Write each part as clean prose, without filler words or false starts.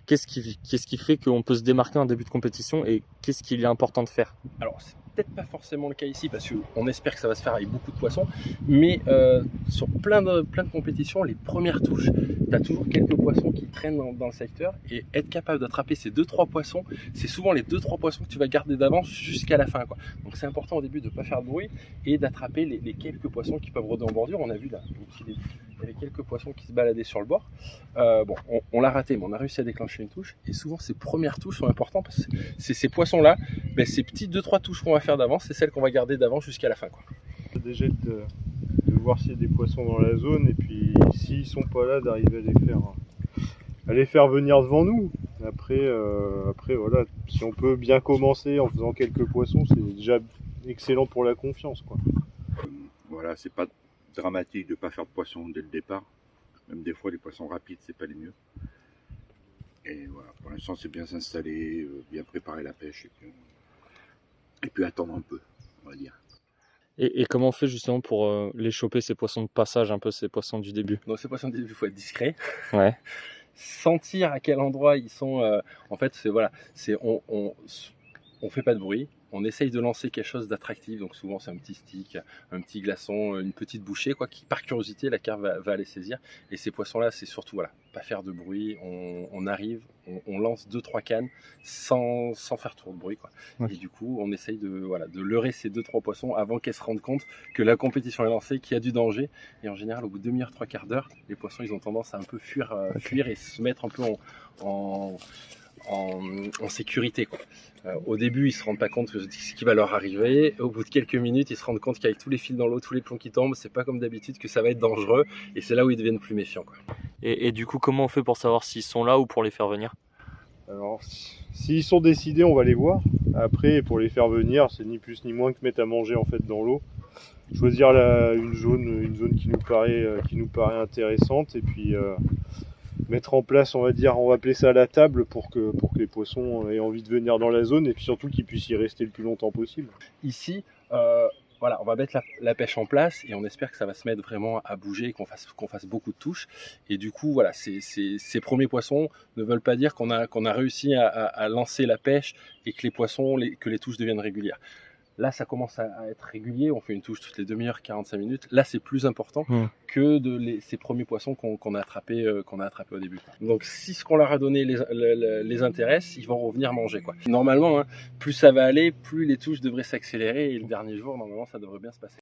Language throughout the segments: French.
Qu'est-ce qui fait qu'on peut se démarquer en début de compétition et qu'est-ce qu'il est important de faire? Alors, c'est peut-être pas forcément le cas ici parce qu'on espère que ça va se faire avec beaucoup de poissons, mais sur plein de compétitions, les premières touches, tu as toujours quelques poissons qui traînent dans le secteur et être capable d'attraper ces 2-3 poissons, c'est souvent les 2-3 poissons que tu vas garder d'avance jusqu'à la fin, quoi. Donc, c'est important au début de ne pas faire de bruit et d'attraper les quelques poissons qui peuvent rôder en bordure. On a vu là, il y avait quelques poissons qui se baladaient sur le bord. Bon, on l'a raté, mais on a réussi à déclencher une touche. Et souvent, ces premières touches sont importantes parce que c'est ces poissons-là, ben, ces petites 2-3 touches qu'on va faire d'avance, c'est celles qu'on va garder d'avance jusqu'à la fin, quoi. Déjà de voir s'il y a des poissons dans la zone et puis s'ils sont pas là, d'arriver à les faire venir devant nous. Après voilà, si on peut bien commencer en faisant quelques poissons, c'est déjà excellent pour la confiance, quoi. Voilà, c'est pas dramatique de ne pas faire de poissons dès le départ. Même des fois, les poissons rapides, c'est pas les mieux. Et voilà, pour l'instant, c'est bien s'installer, bien préparer la pêche et puis attendre un peu, on va dire. Et comment on fait justement pour les choper, ces poissons de passage, un peu ces poissons du début? Donc, ces poissons du début, il faut être discret. Ouais. Sentir à quel endroit ils sont. En fait, c'est voilà, on fait pas de bruit. On essaye de lancer quelque chose d'attractif, donc souvent c'est un petit stick, un petit glaçon, une petite bouchée, quoi, qui par curiosité la carpe va aller saisir. Et ces poissons-là, c'est surtout voilà, pas faire de bruit. On arrive, on lance 2-3 cannes sans faire trop de bruit, quoi. Okay. Et du coup, on essaye de leurrer ces 2-3 poissons avant qu'elles se rendent compte que la compétition est lancée, qu'il y a du danger. Et en général, au bout de demi-heure, 3/4 d'heure, les poissons ils ont tendance à un peu fuir et se mettre un peu en sécurité, quoi. Au début, ils se rendent pas compte de ce qui va leur arriver. Au bout de quelques minutes, ils se rendent compte qu'avec tous les fils dans l'eau, tous les plombs qui tombent, c'est pas comme d'habitude, que ça va être dangereux. Et c'est là où ils deviennent plus méfiants, quoi. Et du coup, comment on fait pour savoir s'ils sont là ou pour les faire venir? Alors, s'ils sont décidés, on va les voir. Après, pour les faire venir, c'est ni plus ni moins que mettre à manger en fait dans l'eau. Choisir une zone qui nous paraît intéressante et puis mettre en place, on va appeler ça la table pour que les poissons aient envie de venir dans la zone et puis surtout qu'ils puissent y rester le plus longtemps possible. Ici, voilà, on va mettre la pêche en place et on espère que ça va se mettre vraiment à bouger et qu'on fasse beaucoup de touches. Et du coup, voilà, ces premiers poissons ne veulent pas dire qu'on a réussi à lancer la pêche et que les touches deviennent régulières. Là, ça commence à être régulier. On fait une touche toutes les demi-heures, 45 minutes. Là, c'est plus important que ces premiers poissons qu'on a attrapés au début. Donc, si ce qu'on leur a donné les intéresse, ils vont revenir manger, quoi. Normalement, hein, plus ça va aller, plus les touches devraient s'accélérer. Et le dernier jour, normalement, ça devrait bien se passer.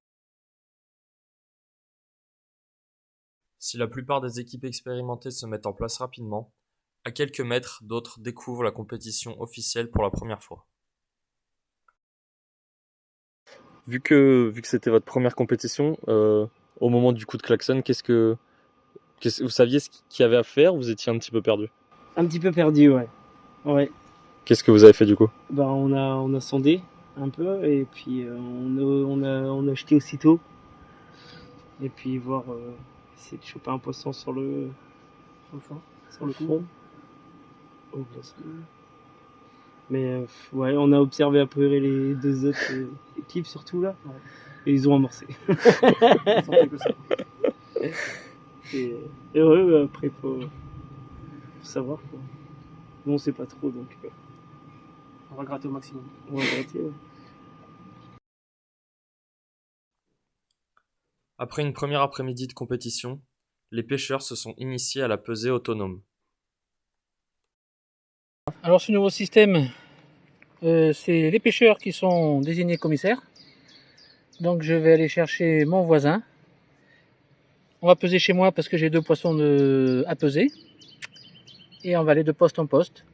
Si la plupart des équipes expérimentées se mettent en place rapidement, à quelques mètres, d'autres découvrent la compétition officielle pour la première fois. Vu que c'était votre première compétition, au moment du coup de klaxon, vous saviez ce qu'il y avait à faire ou vous étiez un petit peu perdu? Un petit peu perdu, ouais. Qu'est-ce que vous avez fait du coup? On a sondé un peu et puis on a jeté aussitôt. Et puis voir, essayer de choper un poisson sur le fond. Mais ouais, on a observé à peu près les deux autres équipes surtout là, et ils ont amorcé. Et ouais, après faut savoir, quoi. Nous on sait pas trop, donc on va gratter au maximum. On va gratter, ouais. Après une première après-midi de compétition, les pêcheurs se sont initiés à la pesée autonome. Alors ce nouveau système, c'est les pêcheurs qui sont désignés commissaires. Donc je vais aller chercher mon voisin. On va peser chez moi parce que j'ai 2 poissons à peser. Et on va aller de poste en poste,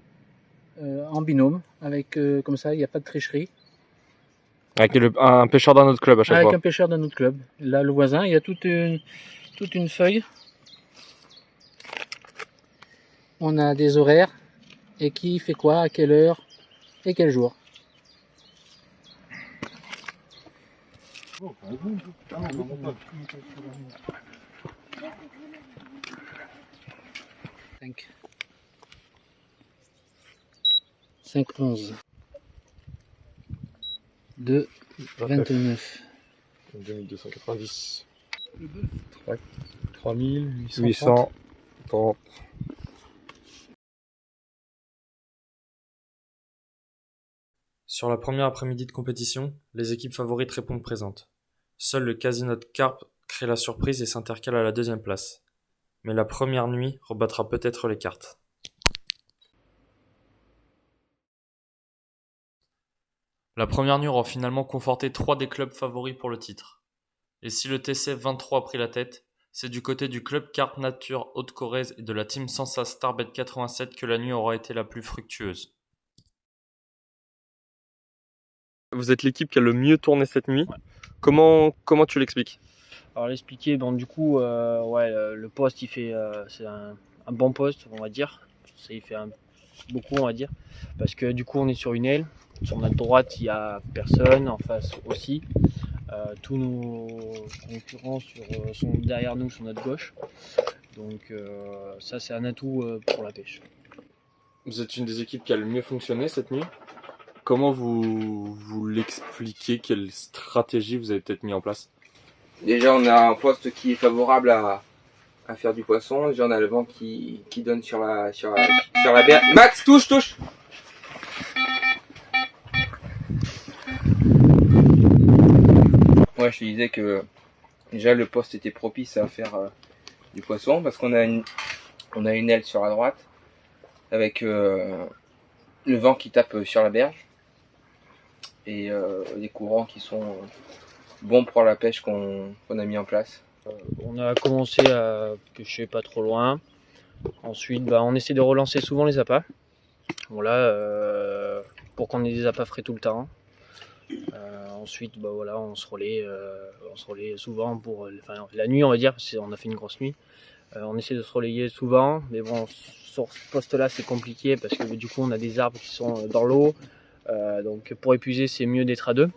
en binôme, avec comme ça il n'y a pas de tricherie. Avec un pêcheur d'un autre club à chaque fois. Avec un pêcheur d'un autre club. Là le voisin, il y a toute une feuille. On a des horaires. Et qui fait quoi, à quelle heure et quel jour. Cinq 11 2 29 2290 3830. 830 Sur la première après-midi de compétition, les équipes favorites répondent présentes. Seul le Casino de Carpe crée la surprise et s'intercale à la deuxième place. Mais la première nuit rebattra peut-être les cartes. La première nuit aura finalement conforté 3 des clubs favoris pour le titre. Et si le TCF 23 a pris la tête, c'est du côté du club Carpe Nature Haute-Corrèze et de la team Sansa Starbet 87 que la nuit aura été la plus fructueuse. Vous êtes l'équipe qui a le mieux tourné cette nuit. Comment tu l'expliques? Alors l'expliquer, bon du coup, le poste il fait, c'est un bon poste, on va dire. Ça il fait beaucoup, on va dire, parce que du coup on est sur une aile. Sur notre droite il y a personne, en face aussi. Tous nos concurrents sont derrière nous sur notre gauche. Donc ça c'est un atout pour la pêche. Vous êtes une des équipes qui a le mieux fonctionné cette nuit. Comment vous l'expliquez? Quelle stratégie vous avez peut-être mis en place? Déjà, on a un poste qui est favorable à faire du poisson. Déjà, on a le vent qui donne sur la berge. Max, touche! Ouais, je te disais que déjà le poste était propice à faire du poisson parce qu'on a une aile sur la droite avec le vent qui tape sur la berge et des courants qui sont bons pour la pêche qu'on a mis en place. On a commencé à pêcher pas trop loin. Ensuite, on essaie de relancer souvent les appâts. Voilà, pour qu'on ait des appâts frais tout le temps. Ensuite, on se relaie souvent pour, la nuit, on va dire, parce qu'on a fait une grosse nuit. On essaie de se relayer souvent, mais bon, sur ce poste-là, c'est compliqué parce que du coup, on a des arbres qui sont dans l'eau. Donc, pour épuiser, c'est mieux d'être à deux.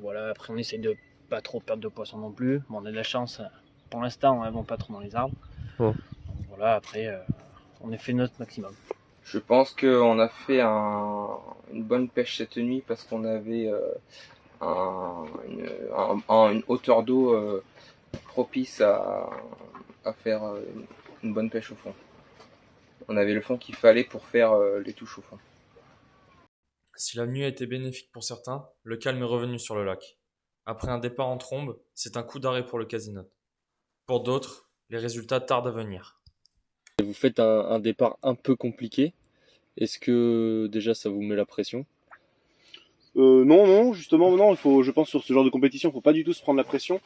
Voilà, après, on essaie de pas trop perdre de poissons non plus. Bon, on a de la chance, pour l'instant, on ne va pas trop dans les arbres. Ouais. Donc, voilà, après, on a fait notre maximum. Je pense qu'on a fait une bonne pêche cette nuit parce qu'on avait une hauteur d'eau propice à faire une bonne pêche au fond. On avait le fond qu'il fallait pour faire les touches au fond. Si la nuit a été bénéfique pour certains, le calme est revenu sur le lac. Après un départ en trombe, c'est un coup d'arrêt pour le Casino. Pour d'autres, les résultats tardent à venir. Vous faites un départ un peu compliqué. Est-ce que déjà ça vous met la pression? Non, justement, non. Je pense sur ce genre de compétition, il ne faut pas du tout se prendre la pression.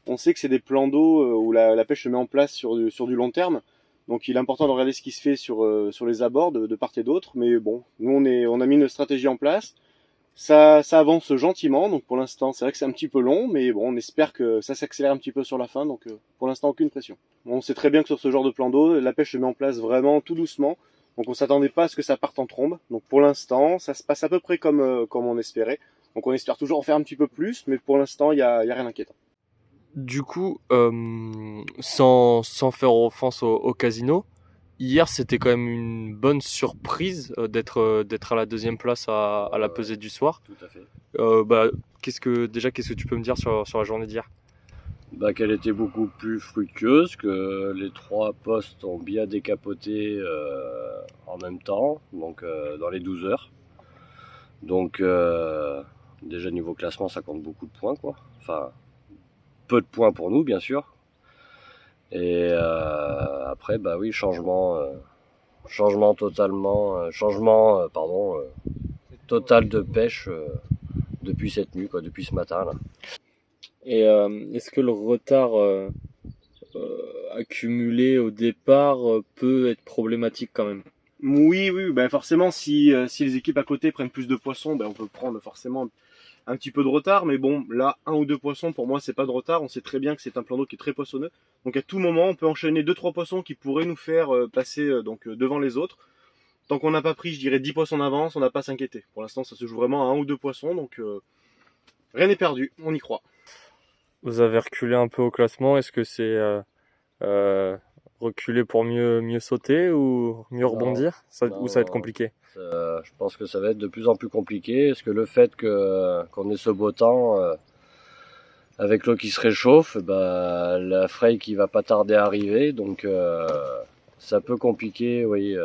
On sait que c'est des plans d'eau où la pêche se met en place sur du long terme. Donc il est important de regarder ce qui se fait sur les abords de part et d'autre. Mais bon, nous on a mis une stratégie en place. Ça avance gentiment. Donc pour l'instant, c'est vrai que c'est un petit peu long, mais bon, on espère que ça s'accélère un petit peu sur la fin. Donc pour l'instant, aucune pression. On sait très bien que sur ce genre de plan d'eau, la pêche se met en place vraiment tout doucement. Donc on s'attendait pas à ce que ça parte en trombe. Donc pour l'instant, ça se passe à peu près comme on espérait. Donc on espère toujours en faire un petit peu plus, mais pour l'instant, il y a rien d'inquiétant. Du coup, sans faire offense au Casino, hier c'était quand même une bonne surprise d'être à la deuxième place à la pesée du soir. Tout à fait. Qu'est-ce que tu peux me dire sur la journée d'hier? Qu'elle était beaucoup plus fructueuse, que les 3 postes ont bien décapoté en même temps, donc dans les 12 heures. Donc déjà niveau classement, ça compte beaucoup de points, quoi. Enfin, peu de points pour nous, bien sûr. Et après, oui, changement total de pêche depuis cette nuit, quoi, depuis ce matin là. Et est-ce que le retard accumulé au départ peut être problématique quand même? Oui, forcément, si les équipes à côté prennent plus de poissons, on peut prendre forcément un petit peu de retard. Mais bon, là, 1 ou 2 poissons, pour moi, c'est pas de retard. On sait très bien que c'est un plan d'eau qui est très poissonneux. Donc à tout moment, on peut enchaîner 2-3 poissons qui pourraient nous faire passer devant les autres. Tant qu'on n'a pas pris, je dirais, 10 poissons d'avance, on n'a pas à s'inquiéter. Pour l'instant, ça se joue vraiment à 1 ou 2 poissons, donc rien n'est perdu, on y croit. Vous avez reculé un peu au classement. Est-ce que c'est reculer pour mieux sauter ou mieux rebondir? Ou ça va être compliqué? Je pense que ça va être de plus en plus compliqué, parce que le fait qu'on ait ce beau temps, avec l'eau qui se réchauffe, la fraye qui va pas tarder à arriver, donc ça peut compliquer, oui,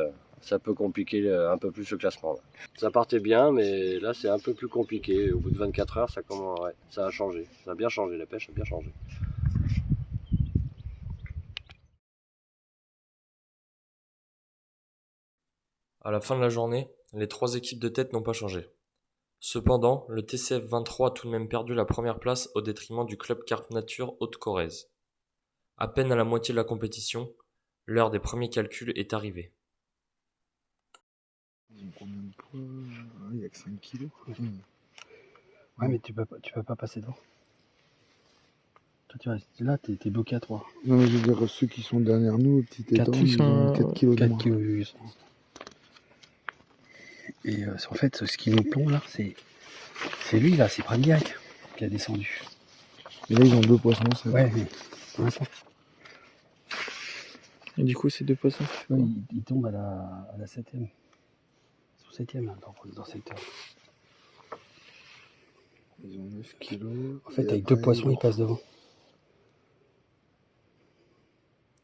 ça peut compliquer un peu plus le classement. Là. Ça partait bien, mais là c'est un peu plus compliqué. Au bout de 24 heures, ça a changé. Ça a bien changé, la pêche a bien changé. À la fin de la journée, les 3 équipes de tête n'ont pas changé. Cependant, le TCF 23 a tout de même perdu la première place au détriment du club Carpe Nature Haute-Corrèze. À peine à la moitié de la compétition, l'heure des premiers calculs est arrivée. Il y a que 5 kilos. Ouais, mais tu peux pas passer devant. Toi, tu restes là, t'es bloqué à 3. Non, mais je veux dire, ceux qui sont derrière nous, au petit étang, ils ont 4 kilos de 4 moins. kilos 800. Et en fait, ce qui nous plombe là, c'est lui là, c'est Prandiac qui a descendu. Et là, ils ont 2 poissons. Ça. Ouais, mais pour l'instant. Et du coup, ces 2 poissons, Ouais, il tombe à la 7ème. Sur 7ème là, dans cette heure. Ils ont 9 kilos. En fait, avec 2 poissons, ils passent devant.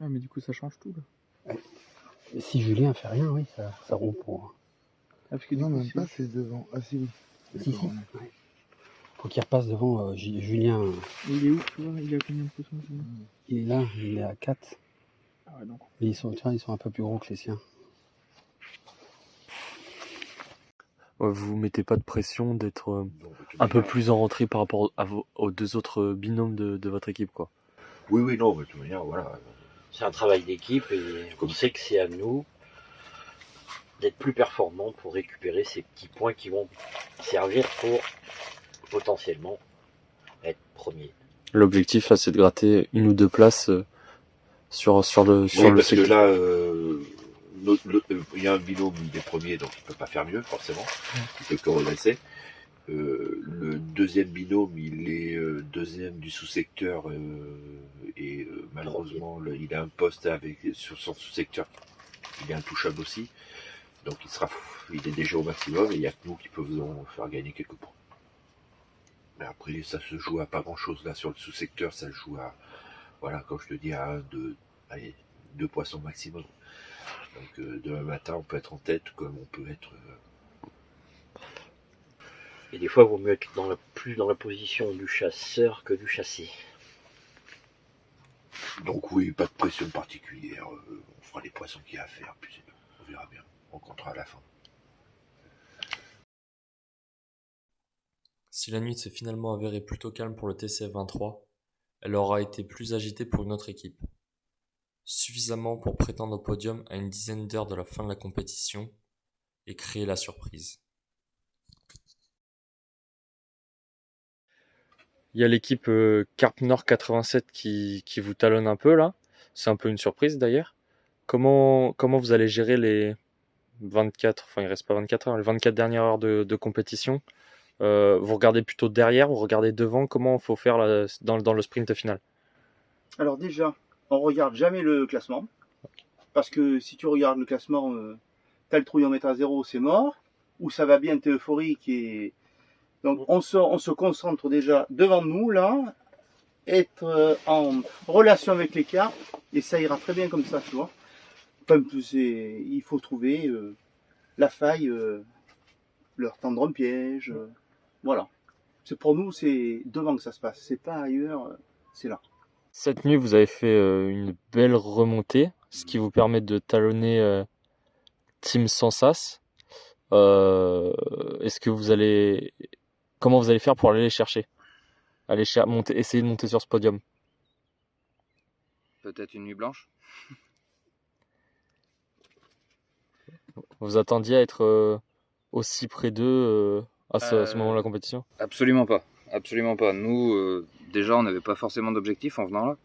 Ah, mais du coup, ça change tout là. Ouais. Et si Julien fait rien, oui, ça rompt pour. Ah, parce que Non, même pas, c'est devant. Ah, si, oui. Si. Ouais. Faut qu'il repasse devant Julien. Il est où, tu vois? Il a combien de poissons? Il est là, il est à 4. Ah ouais, donc. Mais ils sont un peu plus gros que les siens. Ouais, vous mettez pas de pression d'être un peu plus en rentrée par rapport aux 2 autres binômes de votre équipe, quoi. Oui, non, mais de toute manière, voilà. C'est un travail d'équipe et on sait que c'est à nous d'être plus performants pour récupérer ces petits points qui vont servir pour potentiellement être premier. L'objectif, là, c'est de gratter 1 ou 2 places sur le parce secteur. que là, il y a un binôme, il est premier, donc il peut pas faire mieux, forcément. Il peut que regresser. Le deuxième binôme, il est deuxième du sous-secteur et malheureusement, il a un poste sur son sous-secteur, il est intouchable aussi. Donc il est déjà au maximum et il n'y a que nous qui pouvons faire gagner quelques points. Mais après, ça se joue à pas grand-chose là sur le sous-secteur, ça se joue à, voilà, comme je te dis, à 2 poissons maximum. Donc demain matin, on peut être en tête comme on peut être... Et des fois, il vaut mieux être plus dans la position du chasseur que du chassé. Donc oui, pas de pression particulière. On fera les poissons qu'il y a à faire, puis c'est tout. On verra bien. On comptera à la fin. Si la nuit s'est finalement avérée plutôt calme pour le TCF 23, elle aura été plus agitée pour une autre équipe. Suffisamment pour prétendre au podium à une dizaine d'heures de la fin de la compétition et créer la surprise. Il y a l'équipe Carpe Nord 87 qui vous talonne un peu là. C'est un peu une surprise d'ailleurs. Comment vous allez gérer les 24, enfin il reste pas 24 heures, les 24 dernières heures de compétition? Vous regardez plutôt derrière, vous regardez devant, comment il faut faire là, dans le sprint final? Alors déjà, on regarde jamais le classement. Parce que si tu regardes le classement, t'as le trouillomètre à 0, c'est mort. Ou ça va bien, t'es euphorique et... Donc on se concentre déjà devant nous là, être en relation avec les carpes, et ça ira très bien comme ça, tu vois. Il faut trouver la faille, leur tendre un piège, voilà. C'est pour nous, c'est devant que ça se passe, c'est pas ailleurs, c'est là. Cette nuit, vous avez fait une belle remontée, ce qui vous permet de talonner Team Sansas. Est-ce que comment vous allez faire pour aller les chercher? Essayer de monter sur ce podium? Peut-être une nuit blanche. Vous attendiez à être aussi près d'eux à ce moment de la compétition? Absolument pas. Absolument pas. Nous, déjà, on n'avait pas forcément d'objectif en venant là.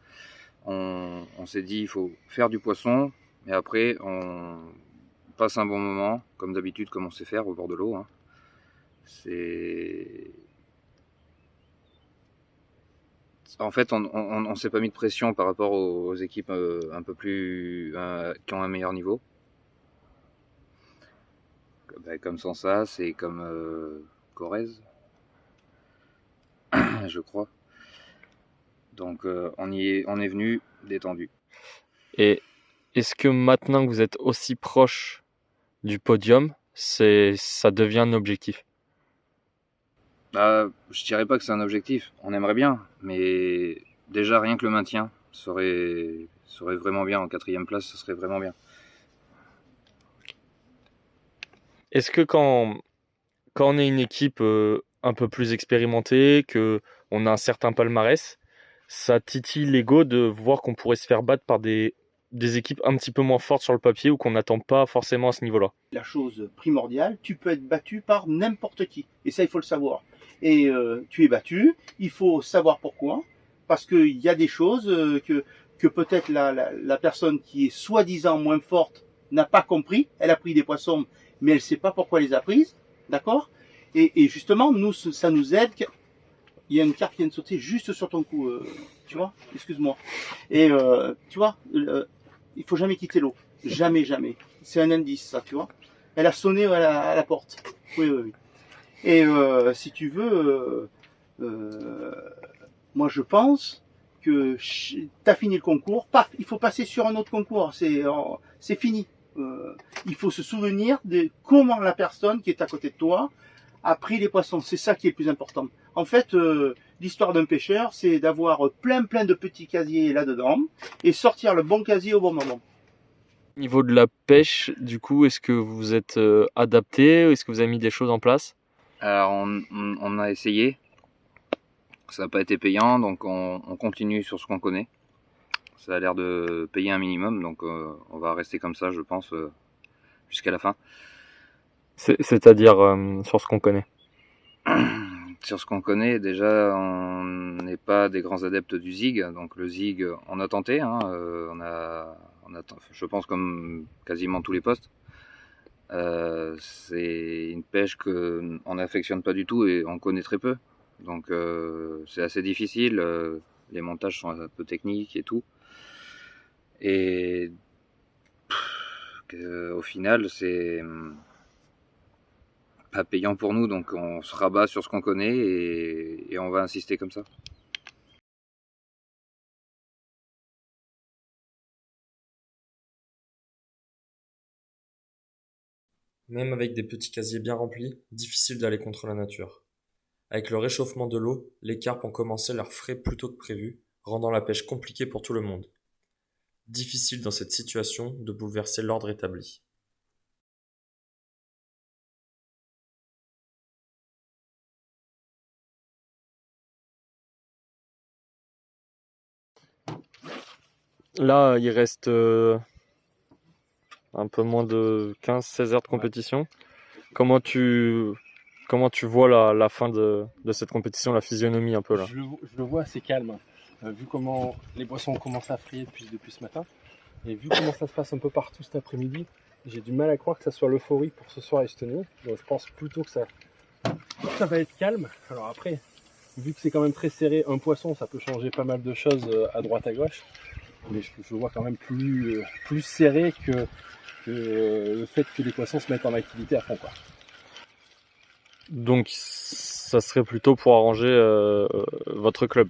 On s'est dit, il faut faire du poisson, et après, on passe un bon moment, comme d'habitude, comme on sait faire au bord de l'eau. Hein. En fait, on s'est pas mis de pression par rapport aux équipes un peu plus qui ont un meilleur niveau. Comme Sansas et comme Corrèze, je crois. Donc on est venu détendu. Et est-ce que maintenant que vous êtes aussi proche du podium, ça devient un objectif? Bah, je dirais pas que c'est un objectif. On aimerait bien, mais déjà rien que le maintien serait vraiment bien. En 4e place, ce serait vraiment bien. Est-ce que quand on est une équipe un peu plus expérimentée, que on a un certain palmarès, ça titille l'ego de voir qu'on pourrait se faire battre par des équipes un petit peu moins fortes sur le papier ou qu'on n'attend pas forcément à ce niveau-là? La chose primordiale, tu peux être battu par n'importe qui. Et ça, il faut le savoir. Et tu es battu, il faut savoir pourquoi. Parce qu'il y a des choses que peut-être la personne qui est soi-disant moins forte n'a pas compris. Elle a pris des poissons, mais elle ne sait pas pourquoi elle les a prises. D'accord? Et justement, nous, ça nous aide. Il y a une carte qui vient de sauter juste sur ton cou. Tu vois? Excuse-moi. Et tu vois, il faut jamais quitter l'eau. Jamais, jamais. C'est un indice, ça, tu vois. Elle a sonné à la porte. Oui, oui, oui. Et si tu veux, moi je pense que tu as fini le concours, paf, il faut passer sur un autre concours. C'est fini. Il faut se souvenir de comment la personne qui est à côté de toi a pris les poissons. C'est ça qui est le plus important. En fait, l'histoire d'un pêcheur, c'est d'avoir plein de petits casiers là-dedans et sortir le bon casier au bon moment. Au niveau de la pêche, du coup, est-ce que vous êtes adapté? Est-ce que vous avez mis des choses en place? Alors on a essayé, ça n'a pas été payant, donc on continue sur ce qu'on connaît. Ça a l'air de payer un minimum, donc on va rester comme ça, je pense, jusqu'à la fin. C'est-à-dire sur ce qu'on connaît? Sur ce qu'on connaît, déjà, on n'est pas des grands adeptes du zig, donc le zig, on a tenté, hein, je pense comme quasiment tous les postes. C'est une pêche qu'on n'affectionne pas du tout et on connaît très peu, donc c'est assez difficile. Les montages sont un peu techniques et tout, et au final c'est pas payant pour nous, donc on se rabat sur ce qu'on connaît et on va insister comme ça. Même avec des petits casiers bien remplis, difficile d'aller contre la nature. Avec le réchauffement de l'eau, les carpes ont commencé leur frais plus tôt que prévu, rendant la pêche compliquée pour tout le monde. Difficile dans cette situation de bouleverser l'ordre établi. Là, il reste un peu moins de 15-16 heures de compétition. Comment tu vois la fin de cette compétition, la physionomie un peu là? Je le vois assez calme. Vu comment les poissons ont commencé à frayer depuis ce matin, et vu comment ça se passe un peu partout cet après-midi, j'ai du mal à croire que ça soit l'euphorie pour ce soir à Estonie. Donc je pense plutôt que ça va être calme. Alors après, vu que c'est quand même très serré, un poisson, ça peut changer pas mal de choses à droite à gauche. Mais je vois quand même plus serré que le fait que les poissons se mettent en activité à fond, quoi. Donc ça serait plutôt pour arranger votre club?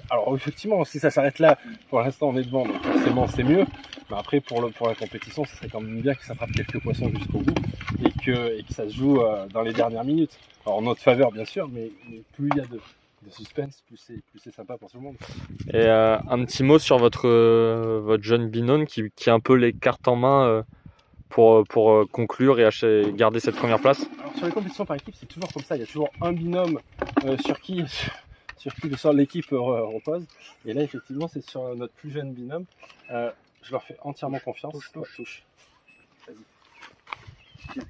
Alors effectivement, si ça s'arrête là, pour l'instant on est devant, donc forcément c'est mieux. Mais après pour la compétition, ça serait quand même bien que ça frappe quelques poissons jusqu'au bout et que ça se joue dans les dernières minutes. Alors en notre faveur bien sûr, mais plus il y a de suspense, plus c'est sympa pour tout le monde. Et un petit mot sur votre jeune binôme qui a un peu les cartes en main pour conclure et garder cette première place. Alors sur les compétitions par équipe, c'est toujours comme ça, il y a toujours un binôme sur qui le sort de l'équipe repose. Et là effectivement c'est sur notre plus jeune binôme. Je leur fais entièrement confiance. Touche. Vas-y. Tiens.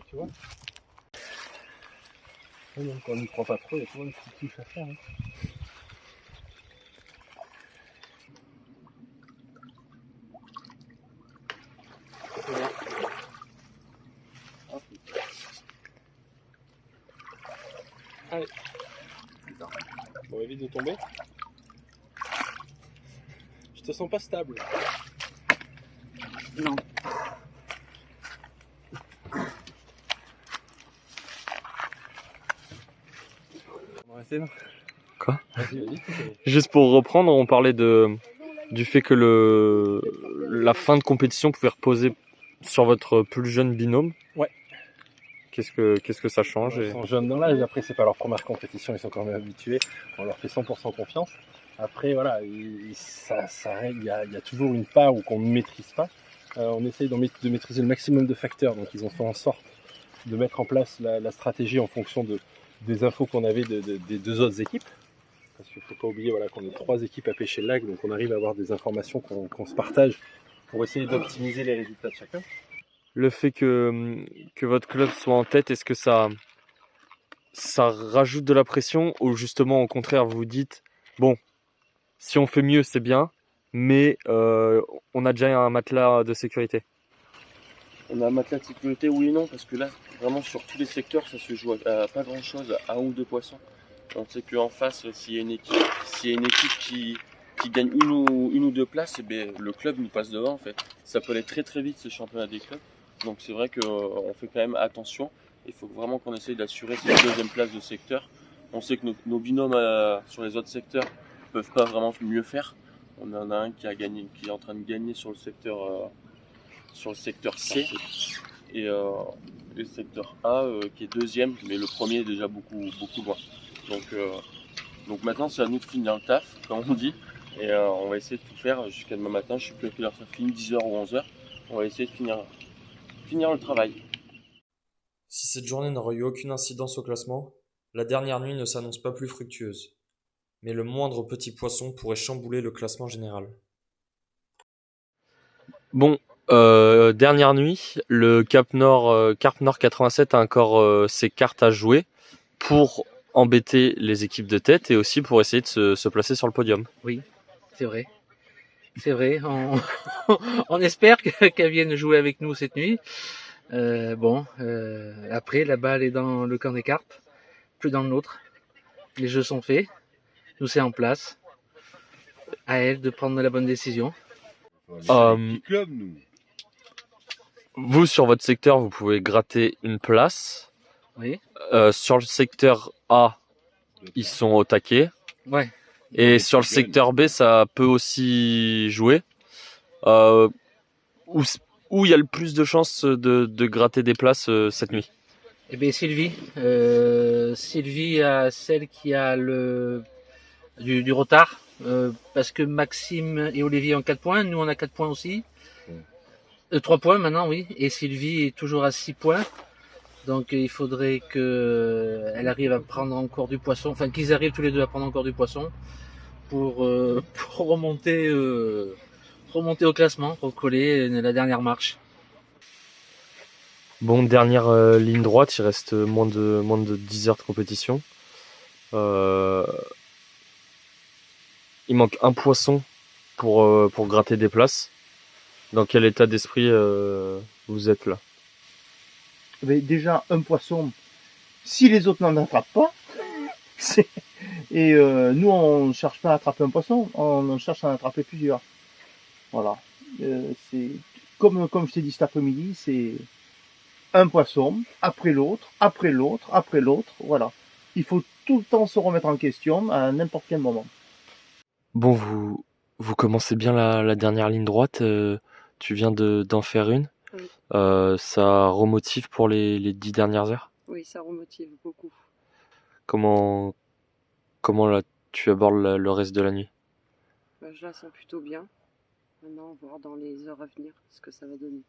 Tu vois, donc on n'y croit pas trop, il y a toujours une petite touche à faire. Hein. Allez. Bon, évite de tomber. Je te sens pas stable. Non. Quoi? Vas-y. Juste pour reprendre, on parlait de du fait que la fin de compétition pouvait reposer sur votre plus jeune binôme. Ouais. Qu'est-ce que ça change Ils sont jeunes dans l'âge, après c'est pas leur première compétition, ils sont quand même habitués, on leur fait 100% confiance. Après voilà, il y a toujours une part où qu'on ne maîtrise pas. On essaye de maîtriser le maximum de facteurs, donc ils ont fait en sorte de mettre en place la stratégie en fonction des infos qu'on avait des deux autres équipes. Parce qu'il ne faut pas oublier voilà, qu'on est 3 équipes à pêcher le lac, donc on arrive à avoir des informations qu'on se partage pour essayer d'optimiser les résultats de chacun. Le fait que votre club soit en tête, est-ce que ça rajoute de la pression ou justement au contraire vous vous dites bon, si on fait mieux c'est bien, mais on a déjà un matelas de sécurité? On a un matelas de sécurité, oui et non, parce que là, vraiment sur tous les secteurs, ça se joue à pas grand chose, à 1 ou 2 poissons. On sait qu'en face, s'il y a une équipe qui gagne une ou 2 places, eh bien, le club nous passe devant en fait. Ça peut aller très très vite ce championnat des clubs. Donc c'est vrai qu'on fait quand même attention. Il faut vraiment qu'on essaye d'assurer cette deuxième place de secteur. On sait que nos binômes sur les autres secteurs ne peuvent pas vraiment mieux faire. On en a un qui est en train de gagner sur le secteur C et le secteur A qui est deuxième, mais le premier est déjà beaucoup loin. Donc maintenant c'est à nous de finir le taf, comme on dit, et on va essayer de tout faire jusqu'à demain matin. Je ne sais plus à quelle heure ça finit, 10h ou 11h. On va essayer de finir le travail. Si cette journée n'aura eu aucune incidence au classement, la dernière nuit ne s'annonce pas plus fructueuse. Mais le moindre petit poisson pourrait chambouler le classement général. Bon, dernière nuit, le Carp Nord 87 a encore ses cartes à jouer pour embêter les équipes de tête et aussi pour essayer de se placer sur le podium. Oui, c'est vrai. C'est vrai. On espère qu'elle vienne jouer avec nous cette nuit. Après, la balle est dans le camp des carpes, plus dans le nôtre. Les jeux sont faits. Nous, c'est en place. À elle de prendre la bonne décision. Vous, sur votre secteur, vous pouvez gratter une place. Oui. Sur le secteur A, ils sont au taquet. Ouais. Et sur le secteur B, ça peut aussi jouer. Où il y a le plus de chances de gratter des places cette nuit? Eh bien, Sylvie. Sylvie a celle qui a du retard. Parce que Maxime et Olivier ont 4 points. Nous, on a 4 points aussi. 3 points maintenant, oui. Et Sylvie est toujours à 6 points. Donc il faudrait qu'elle arrive à prendre encore du poisson, enfin qu'ils arrivent tous les deux à prendre encore du poisson pour remonter au classement, pour coller la dernière marche. Bon, dernière ligne droite, il reste moins de 10 heures de compétition. Il manque un poisson pour gratter des places. Dans quel état d'esprit vous êtes là? Mais déjà, un poisson, si les autres n'en attrapent pas, nous on ne cherche pas à attraper un poisson, on cherche à en attraper plusieurs. Voilà. C'est comme je t'ai dit cet après-midi, c'est un poisson, après l'autre, après l'autre, après l'autre, voilà. Il faut tout le temps se remettre en question à n'importe quel moment. Bon, vous commencez bien la dernière ligne droite, tu viens d'en faire une. Oui. Ça remotive pour les 10 dernières heures? Oui, ça remotive beaucoup. Comment là, tu abordes le reste de la nuit? Je la sens plutôt bien. Maintenant, on va voir dans les heures à venir ce que ça va donner.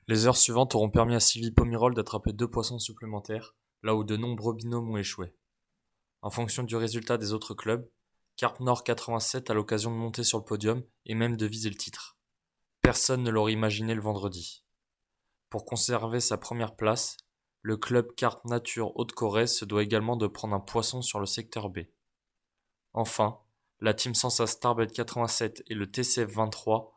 Les heures suivantes auront permis à Sylvie Pomirol d'attraper 2 poissons supplémentaires, là où de nombreux binômes ont échoué. En fonction du résultat des autres clubs, Carp Nord 87 a l'occasion de monter sur le podium et même de viser le titre. Personne ne l'aurait imaginé le vendredi. Pour conserver sa première place, le club Carp Nature Haute-Corrèze se doit également de prendre un poisson sur le secteur B. Enfin, la Team Sansa Starbait 87 et le TCF 23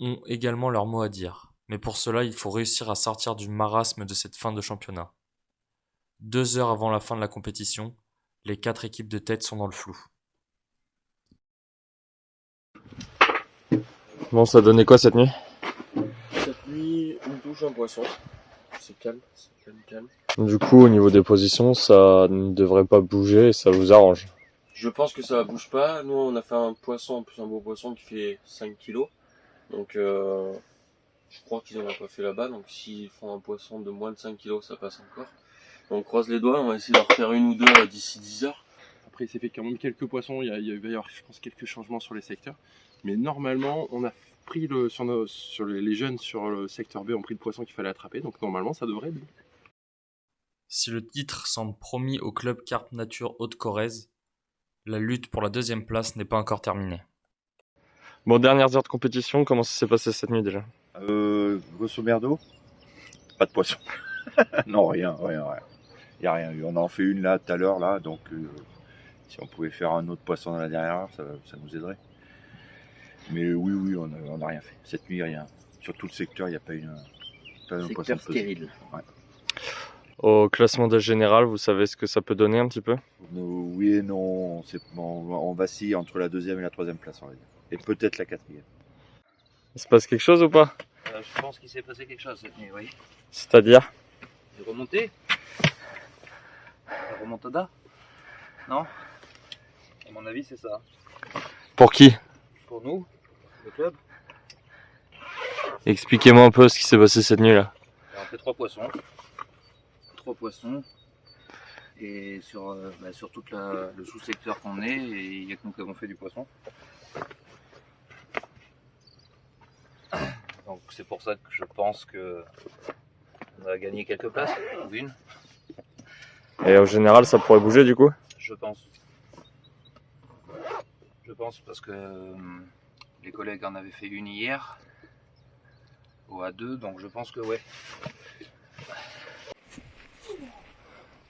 ont également leur mot à dire. Mais pour cela, il faut réussir à sortir du marasme de cette fin de championnat. 2 heures avant la fin de la compétition, les 4 équipes de tête sont dans le flou. Bon, ça donnait quoi cette nuit? Cette nuit, on touche un poisson. C'est calme. Du coup, au niveau des positions, ça ne devrait pas bouger et ça vous arrange. Je pense que ça bouge pas. Nous, on a fait un poisson, en plus un beau poisson qui fait 5 kilos. Donc, je crois qu'ils en ont pas fait là-bas. Donc, s'ils font un poisson de moins de 5 kilos, ça passe encore. On croise les doigts, on va essayer d'en refaire une ou deux d'ici 10 heures. Après, il s'est fait quand même quelques poissons. Il va y avoir, je pense, quelques changements sur les secteurs. Mais normalement, on a pris les jeunes sur le secteur B ont pris le poisson qu'il fallait attraper. Donc, normalement, ça devrait être bon. Si le titre semble promis au club Carpe Nature Haute-Corrèze, la lutte pour la deuxième place n'est pas encore terminée. Bon, dernières heures de compétition, comment ça s'est passé cette nuit déjà? Grosso merdo, pas de poisson. Non, rien. Il n'y a rien eu. On en fait une là, tout à l'heure, là, donc si on pouvait faire un autre poisson dans la dernière heure, ça nous aiderait. Mais oui, on n'a rien fait. Cette nuit, rien. Sur tout le secteur, il n'y a pas un poisson pesé. Stérile. Ouais. Au classement de général, vous savez ce que ça peut donner un petit peu? Oui et non, on vacille entre la deuxième et la troisième place, on va dire. Et peut-être la quatrième. Il se passe quelque chose ou pas? Je pense qu'il s'est passé quelque chose cette nuit, oui. C'est-à-dire? Une remontée? La remontada? Non? À mon avis, c'est ça. Pour qui? Pour nous, le club. Expliquez-moi un peu ce qui s'est passé cette nuit-là. On a fait 3 poissons. 3 poissons. Et sur tout le sous-secteur qu'on est, et il n'y a que nous qui avons fait du poisson. Donc c'est pour ça que je pense que on a gagné quelques places, ou une. Et au général, ça pourrait bouger du coup? Je pense. Je pense parce que les collègues en avaient fait une hier, au A2, donc je pense que ouais.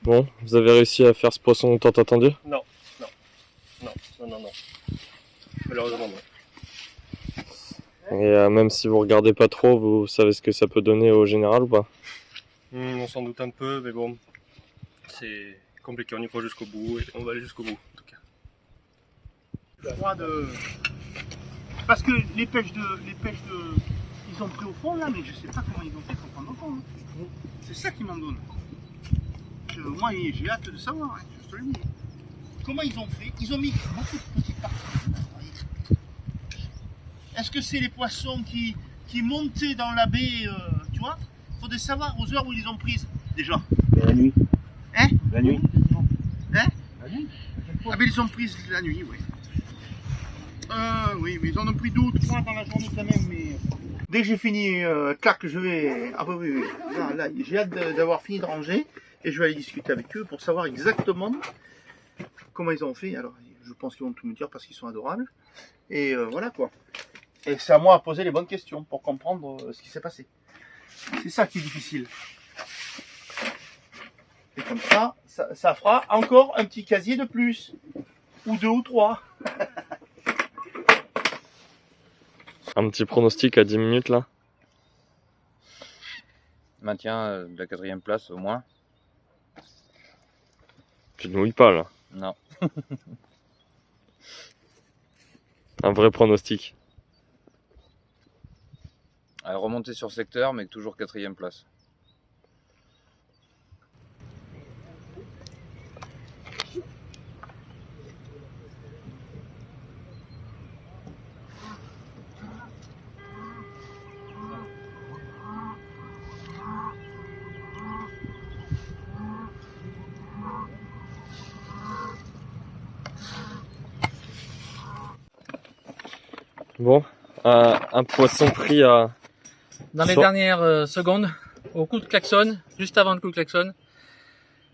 Bon, vous avez réussi à faire ce poisson tant attendu? Non. Malheureusement, non. Et même si vous regardez pas trop, vous savez ce que ça peut donner au général ou pas? On s'en doute un peu, mais bon, c'est compliqué. On y croit jusqu'au bout et on va aller jusqu'au bout, en tout cas. Parce que les pêches ils ont pris au fond là, mais je sais pas comment ils ont fait pour prendre au fond. Hein. C'est ça qui m'en donne. Moi, j'ai hâte de savoir, hein, je te le dis. Comment ils ont fait? Ils ont mis beaucoup de petites parties. Est-ce que c'est les poissons qui montaient dans la baie, tu vois? Il faudrait savoir aux heures où ils les ont prises, déjà. La nuit. Hein? La nuit. Hein? La nuit. Ah ben ils ont prises la nuit, oui. Oui, mais ils en ont pris 2 ou 3 dans la journée quand même, mais... Dès que j'ai fini, clac, je vais... Ah bah oui. Là, j'ai hâte d'avoir fini de ranger, et je vais aller discuter avec eux pour savoir exactement comment ils ont fait. Alors, je pense qu'ils vont tout me dire parce qu'ils sont adorables. Et voilà quoi. Et c'est à moi à poser les bonnes questions pour comprendre ce qui s'est passé. C'est ça qui est difficile. Et comme ça fera encore un petit casier de plus. Ou 2 ou 3. Un petit pronostic à 10 minutes là? Maintien de la 4e place au moins. Tu ne mouilles pas là? Non. Un vrai pronostic. Remonter sur secteur, mais toujours 4e place. Bon, un poisson pris à... Dans les dernières secondes, au coup de klaxon, juste avant le coup de klaxon,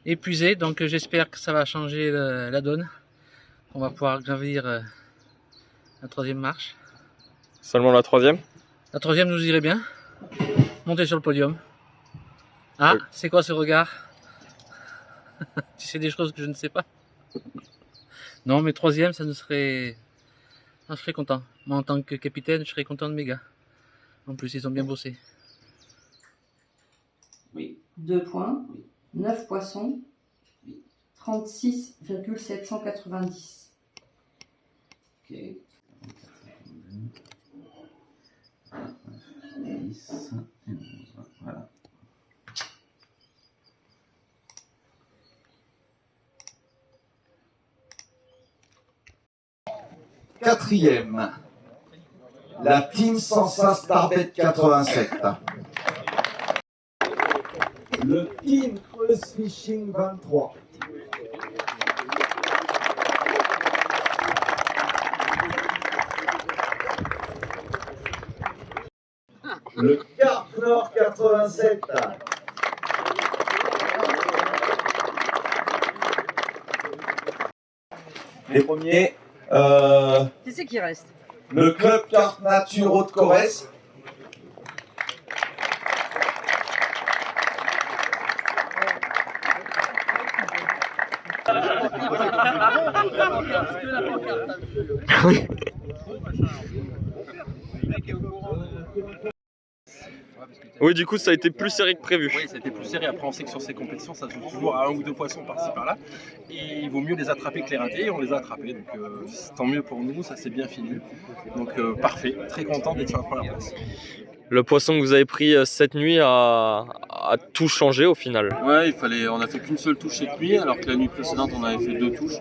épuisé, donc j'espère que ça va changer la donne. On va pouvoir gravir la 3e marche. Seulement la 3e? La 3e nous irait bien. Monter sur le podium. Ah, c'est quoi ce regard? C'est des choses que je ne sais pas. Non, mais 3e, ça nous serait... Ah, je serais content. Moi, en tant que capitaine, je serais content de mes gars. En plus, ils ont bien bossé. Oui. 2 points. Oui. 9 poissons. Oui. 36,790. Ok. 10 et 11. Voilà. 4e, la Team Sansa Starbet 87. Le Team Creuse Fishing 23. Le Carp Nord 87. Les premiers, Qui c'est qui reste? le Club Carp Nature Haute-Corrèze. Oui, du coup, ça a été plus serré que prévu. Oui, ça a été plus serré. Après, on sait que sur ces compétitions, ça se joue toujours à 1 ou 2 poissons par-ci par-là. Et il vaut mieux les attraper que les rater. Et on les a attrapés. Donc, tant mieux pour nous. Ça s'est bien fini. Donc, parfait. Très content d'être sur la première place. Le poisson que vous avez pris cette nuit a tout changé au final. Ouais, on a fait qu'une seule touche cette nuit, alors que la nuit précédente on avait fait 2 touches.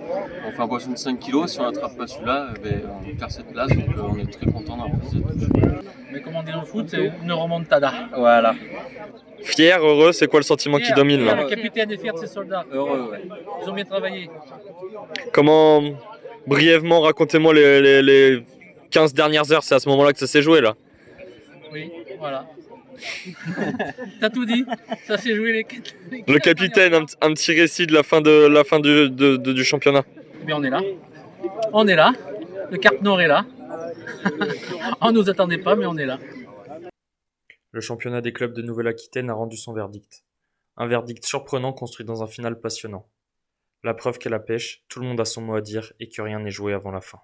On fait un poisson de 5 kg, si on n'attrape pas celui-là, on perd cette place, donc on est très content d'avoir pris cette touche. Mais comme on dit dans le foot, c'est une remontada. Voilà. Fier, heureux, c'est quoi le sentiment qui domine là? Le capitaine est fier de ses soldats. Heureux, ouais. Ils ont bien travaillé. Comment, brièvement, racontez-moi les 15 dernières heures, c'est à ce moment-là que ça s'est joué là? Oui, voilà. T'as tout dit. Ça s'est joué les Le capitaine, un petit récit de la fin du championnat. Mais on est là. On est là. Le Carp Nord est là. On nous attendait pas, mais on est là. Le championnat des clubs de Nouvelle-Aquitaine a rendu son verdict. Un verdict surprenant construit dans un final passionnant. La preuve qu'à la pêche, tout le monde a son mot à dire et que rien n'est joué avant la fin.